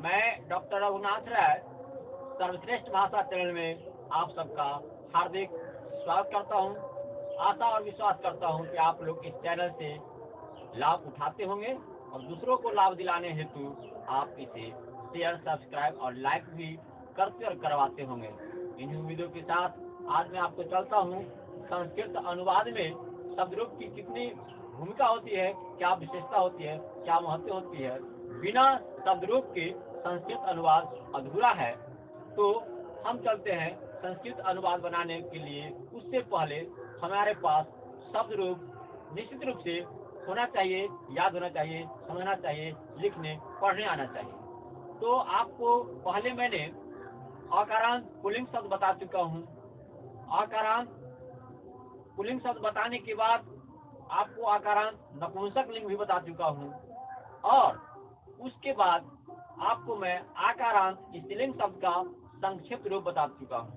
मैं डॉक्टर रघुनाथ राय सर्वश्रेष्ठ भाषा चैनल में आप सबका हार्दिक स्वागत करता हूं। आशा और विश्वास करता हूं कि आप लोग इस चैनल से लाभ उठाते होंगे और दूसरों को लाभ दिलाने हेतु आप इसे शेयर, सब्सक्राइब और लाइक भी करते और करवाते होंगे। इन उम्मीदों के साथ आज मैं आपको चलता हूं संस्कृत अनुवाद में शब्द रूप की कितनी भूमिका होती है, क्या विशेषता होती है, क्या महत्व होती है। बिना शब्द रूप के संस्कृत अनुवाद अधूरा है। तो हम चलते हैं संस्कृत अनुवाद बनाने के लिए। उससे पहले हमारे पास शब्द रूप निश्चित रूप से होना चाहिए, याद होना चाहिए, समझना चाहिए, लिखने पढ़ने आना चाहिए। तो आपको पहले मैंने अकारांत पुल्लिंग शब्द बता चुका हूँ। अकारांत पुल्लिंग शब्द बताने के बाद आपको आकारांत नपुंसक लिंग भी बता चुका हूँ और उसके बाद आपको मैं आकारांत स्त्रीलिंग शब्द का संक्षिप्त रूप बता चुका हूँ।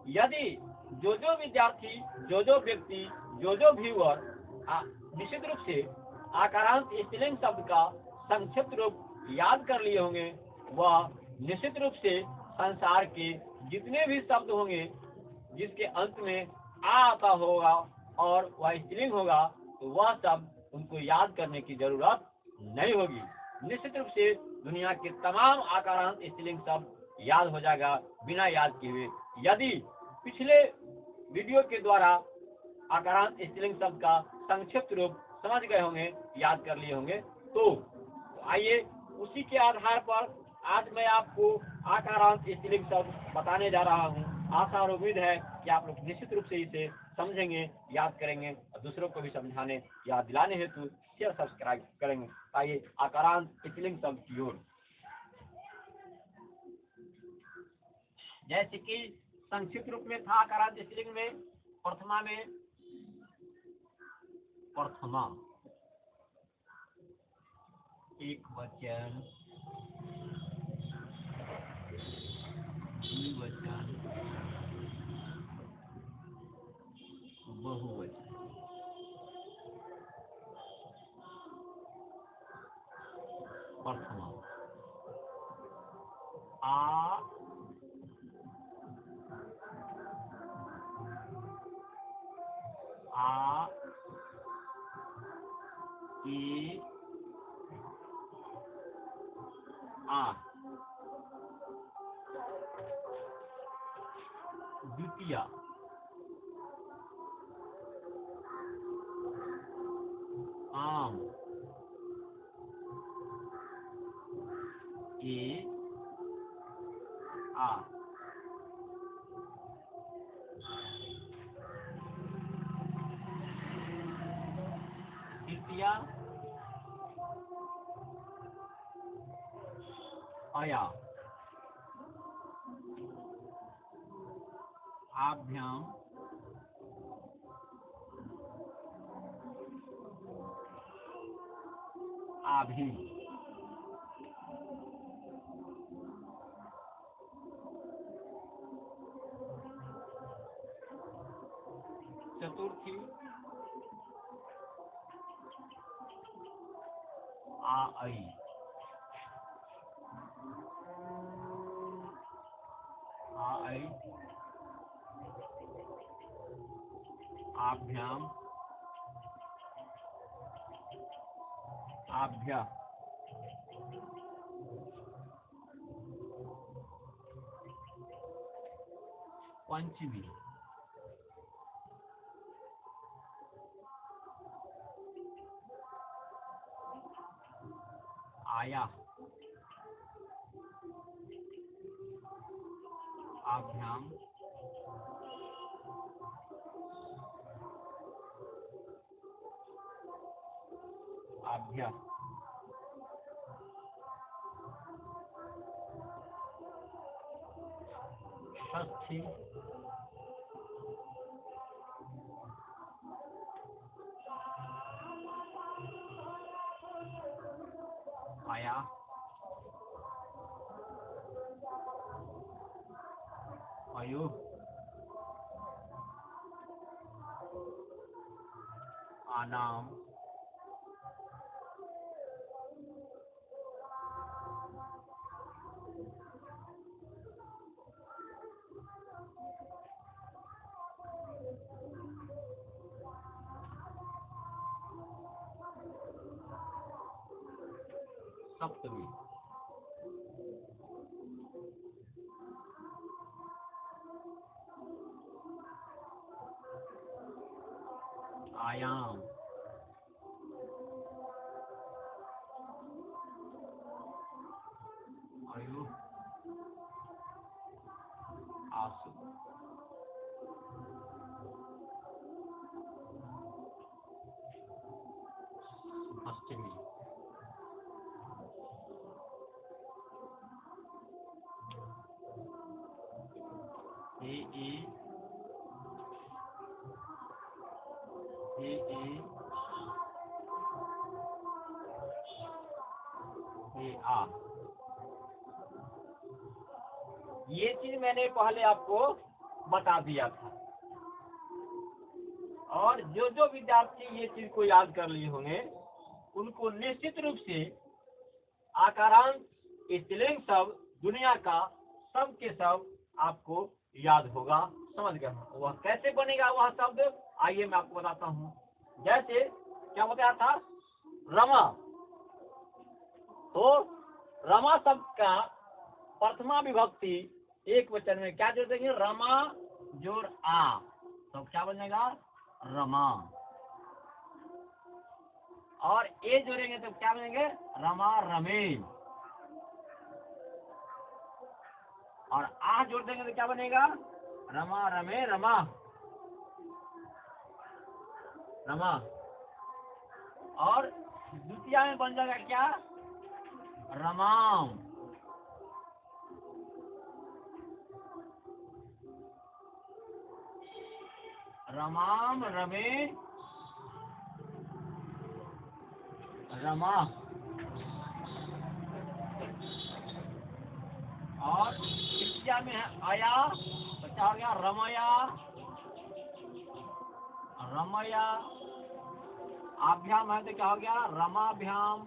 यदि जो विद्यार्थी, जो व्यक्ति, जो व्यूअर निश्चित रूप से आकारांत स्त्रीलिंग शब्द का संक्षिप्त रूप याद कर लिए होंगे, वह निश्चित रूप से संसार के जितने भी शब्द होंगे जिसके अंत में आ आता होगा और वह स्त्रीलिंग होगा, तो वह शब्द उनको याद करने की जरूरत नहीं होगी। निश्चित रूप से दुनिया के तमाम आकारांत स्त्रीलिंग शब्द याद हो जाएगा बिना याद किए हुए। यदि पिछले वीडियो के द्वारा आकारांत स्त्रीलिंग शब्द का संक्षिप्त रूप समझ गए होंगे, याद कर लिए होंगे, तो आइए उसी के आधार पर आज मैं आपको आकारांत स्त्रीलिंग शब्द बताने जा रहा हूँ। आशा और उम्मीद है कि आप लोग निश्चित रूप से इसे समझेंगे, याद करेंगे और दूसरों को भी समझाने, याद दिलाने हेतु शेयर, सब्सक्राइब करेंगे। आइए आकारांत स्त्रीलिंग शब्द की ओर। जैसे कि संक्षिप्त रूप में था आकारांत स्त्रीलिंग में प्रथमा में प्रथमा एक वचन, द्विवचन, बहुवचन। प्रथमा आ आ ए आ। द्वितीय आम ए आ। तृतीय अया। आभ्याम आभी। चतुर्थी आई। आई आभ्याम आभ्या। पंचमी आया। आभ्याम आभ्या। षष्ठी आया। अयो। आनाम सप्तमी। आयाम, आयु, आंसू। अष्टमी, ए ए ए आ। ये चीज मैंने पहले आपको बता दिया था, और जो जो विद्यार्थी ये चीज को याद कर लिए होंगे उनको निश्चित रूप से आकारांत स्त्रीलिंग शब्द दुनिया का सब के सब आपको याद होगा। समझ गए? वह कैसे बनेगा वह शब्द, आइए मैं आपको बताता हूँ। जैसे क्या बताया था, रमा। तो रमा शब्द का प्रथमा विभक्ति एक वचन में क्या जोड़ देंगे, रमा जोड़ आ, तो क्या बनेगा, रमा। और ए जोड़ेंगे तो क्या बनेंगे, रमा रमे। और आ जोड़ देंगे तो क्या बनेगा, रमा रमे रमा, रमा। और द्वितीय में बन जाएगा क्या, रमाम। रमाम रमे रमा। और तृतीया में है आया, तो क्या हो गया, रमया रमया। आभ्याम है तो क्या हो गया, रमाभ्याम।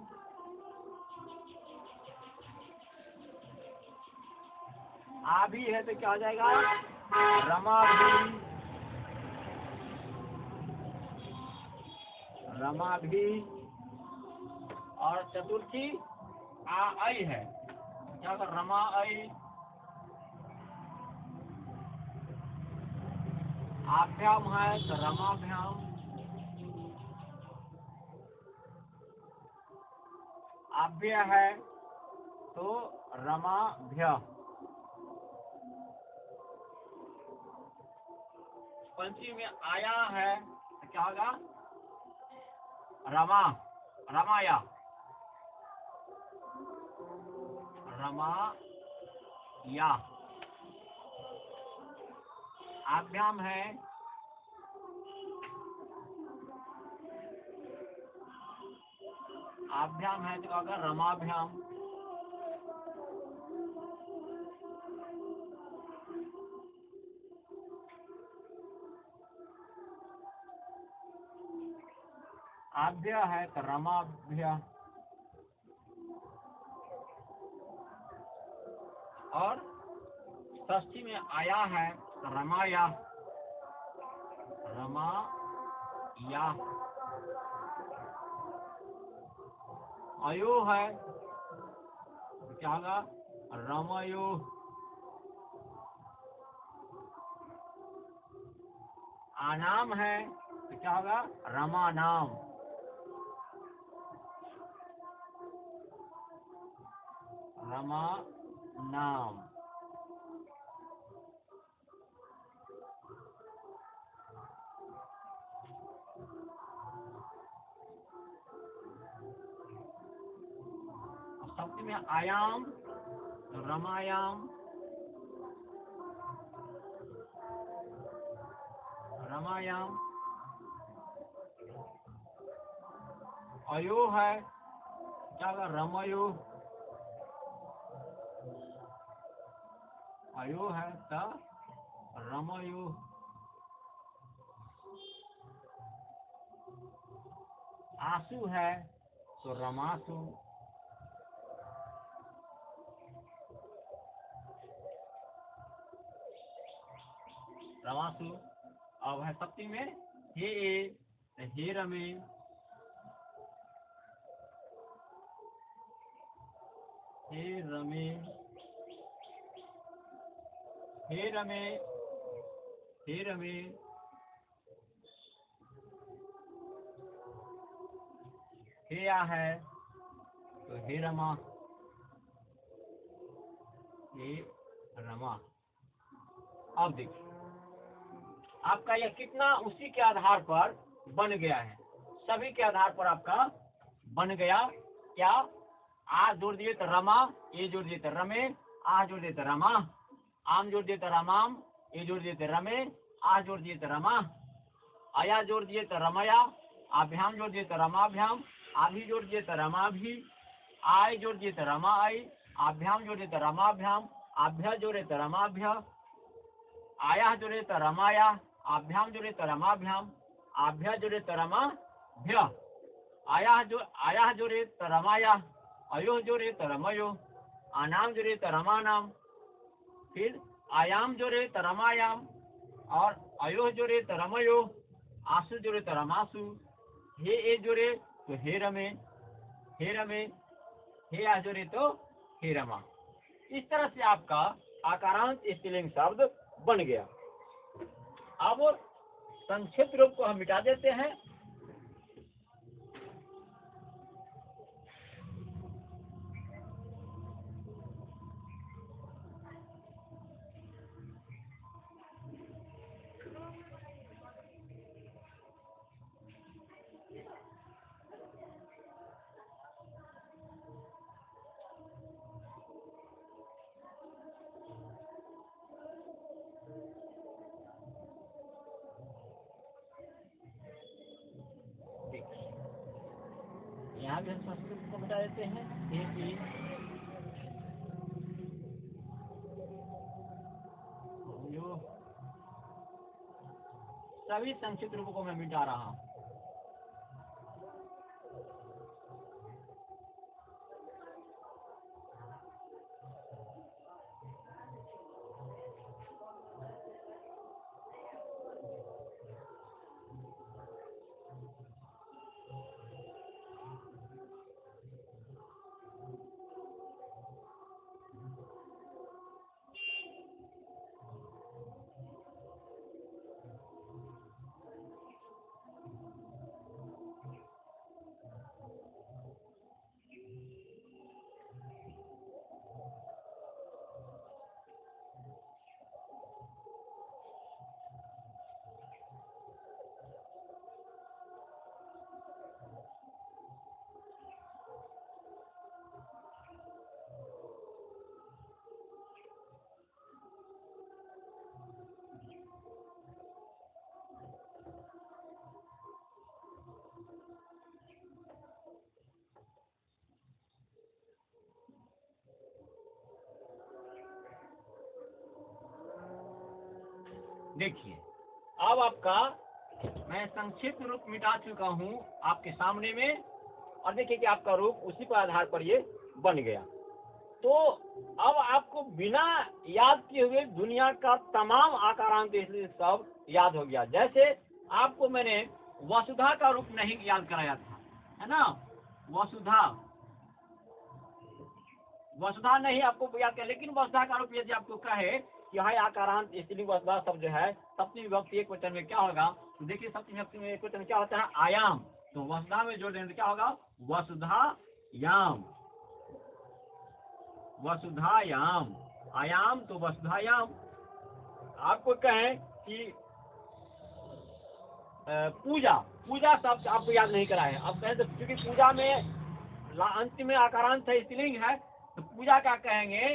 आभि है तो क्या हो जाएगा, रमाभि, रमाभि। और चतुर्थी आई है, क्या होगा, रमा आई। आभ्याम है तो रमाभ्याम। आभ्य है तो रमाभ्य। पंचमी में आया है तो क्या होगा, रमा रमाया, रमा या। आभ्याम है तो क्या होगा, रमाभ्याम। आभ्य है तो रमाभ्य। और षष्ठी में आया है तो रमाया, रमाया। अयो है तो क्या होगा, रमयो। आनाम है तो क्या होगा, रमानाम। रमा नाम। सप्तमी में आयाम तो रमायाम, रमायाम। अयो है क्या होगा, रमयो। अयो है तो रमयो। आंसू है तो रमासु। रमासु। अब है सप्तमी में हे रमे। हे रमे, हे रमे, हे रमे, हे या है तो हे रमा, हे रमा। अब देखिए आपका यह कितना उसी के आधार पर बन गया है, सभी के आधार पर आपका बन गया। क्या? आ जोड़ दिए तो रमा, ए जोड़ दिए तो रमे, आ जोड़ दिए तो रमा, आम जोड़ दिए तो रमाम, ए जोड़ दिए तो रमे, आ जोड़ दिए तो रमा, आया जोड़ दिए तो रमया, आभ्याम जोड़ दिए तो रमाभ्याम, आभी जोड़ दिए तो रमाभी, आय जोड़ दिए तो रमा आई, आभ्याम जोड़े तो रमाभ्याम, आभ्या जोड़े तो रमाभ्या, आया जोड़े तो रमाया, आभ्याम जोड़े तो रमाभ्याम, आभ्या जोड़े तो रमाभ्या, आया जोड़े तो रमाया, अयो जोड़े तो रमयो, आनाम जोड़े तो रमानाम, फिर आयाम जोड़े तो रमायाम, और अयो जोड़े तो रमयो, आसु जोड़े तो रमासु, हे ए जोड़े तो हे रमे, हे रमे, हे आ जोड़े तो हे रमा। इस तरह से आपका आकारांत स्त्रीलिंग शब्द बन गया। अब संक्षिप्त रूप को हम मिटा देते हैं। यहाँ भी हम संस्कृत को बता देते हैं। जो सभी संक्षिप्त रूपों को मैं मिटा रहा हूँ। देखिए अब आपका मैं संक्षिप्त रूप मिटा चुका हूँ आपके सामने में, और देखिए कि आपका रूप उसी पर आधार पर ये बन गया। तो अब आपको बिना याद किए हुए दुनिया का तमाम आकारांत शब्द याद हो गया। जैसे आपको मैंने वसुधा का रूप नहीं याद कराया था, है ना? वसुधा नहीं आपको याद किया, लेकिन वसुधा का रूप यदि आपको कहे कि है आकारांत स्त्रीलिंग वसुधा शब्द जो है सप्तमी विभक्ति एक वचन में क्या होगा, तो देखिए सप्तमी विभक्ति में एक वचन में क्या होता है? आयाम। तो वसुधा में जोड़ देने क्या होगा? वसुधायाम, वसुधायाम। आयाम तो वसुधायाम। आपको कहें कि पूजा शब्द आपको याद नहीं कराए, अब कहें तो क्योंकि पूजा में अंत में आकारांत है, स्त्रीलिंग है, तो पूजा का कहेंगे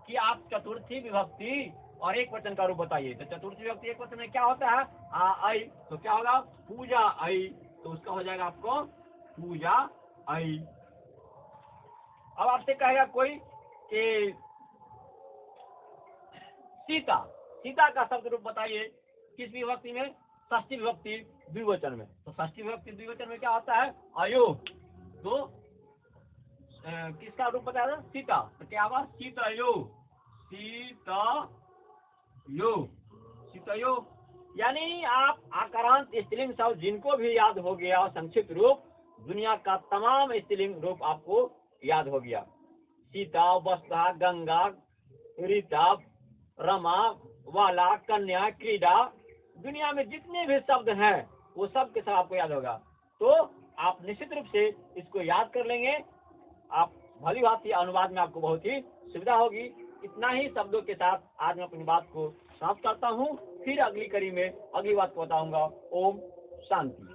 कि आप चतुर्थी विभक्ति और एक वचन का रूप बताइए। तो चतुर्थी विभक्ति एक वचन में क्या होता है? आई, तो क्या होगा? पूजा आई, तो उसका हो जाएगा आपको पूजा आई। अब आपसे कहेगा कोई कि सीता का शब्द रूप बताइए किस विभक्ति में? षष्ठी विभक्ति द्विवचन में। तो षष्ठी विभक्ति द्विवचन में क्या होता है? अयो। तो किसका रूप बताया? सीता। तो क्या होगा? सीतयो, सीतयो। यानी आप आकारांत स्त्रीलिंग शब्द जिनको भी याद हो गया संक्षिप्त रूप, दुनिया का तमाम स्त्रीलिंग रूप आपको याद हो गया। सीता, वसुधा, गंगा, रीता, रमा, वाला, कन्या, क्रीडा, दुनिया में जितने भी शब्द हैं वो सब के सब आपको याद होगा। तो आप निश्चित रूप से इसको याद कर लेंगे। आप भली भांति अनुवाद में आपको बहुत ही सुविधा होगी। इतना ही शब्दों के साथ आज मैं अपनी बात को समाप्त करता हूँ। फिर अगली कड़ी में अगली बात को बताऊंगा। ओम शांति।